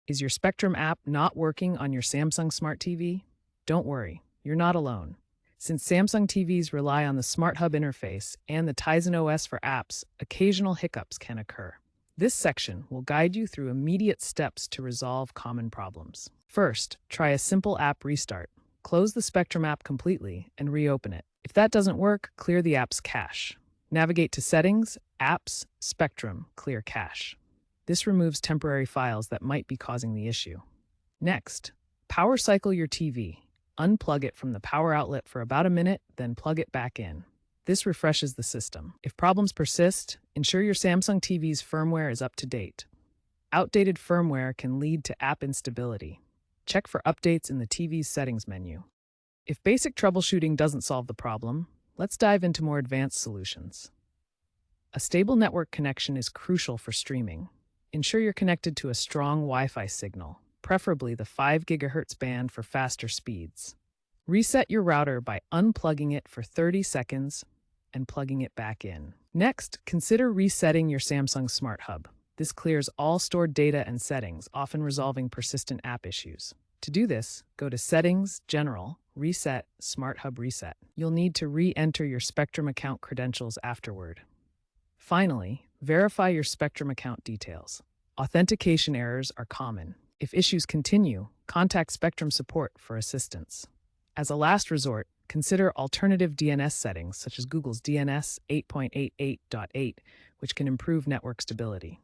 Is your Spectrum app not working on your Samsung Smart TV? Don't worry, you're not alone. Since Samsung TVs rely on the Smart Hub interface and the Tizen OS for apps, occasional hiccups can occur. This section will guide you through immediate steps to resolve common problems. First, try a simple app restart. Close the Spectrum app completely and reopen it. If that doesn't work, clear the app's cache. Navigate to Settings, Apps, Spectrum, Clear Cache. This removes temporary files that might be causing the issue. Next, power cycle your TV. Unplug it from the power outlet for about a minute, then plug it back in. This refreshes the system. If problems persist, ensure your Samsung TV's firmware is up to date. Outdated firmware can lead to app instability. Check for updates in the TV's settings menu. If basic troubleshooting doesn't solve the problem, let's dive into more advanced solutions. A stable network connection is crucial for streaming. Ensure you're connected to a strong Wi-Fi signal, preferably the 5 GHz band for faster speeds. Reset your router by unplugging it for 30 seconds and plugging it back in. Next, consider resetting your Samsung Smart Hub. This clears all stored data and settings, often resolving persistent app issues. To do this, go to Settings, General, Reset, Smart Hub Reset. You'll need to re-enter your Spectrum account credentials afterward. Finally, verify your Spectrum account details. Authentication errors are common. If issues continue, contact Spectrum support for assistance. As a last resort, consider alternative DNS settings such as Google's DNS 8.88.8, which can improve network stability.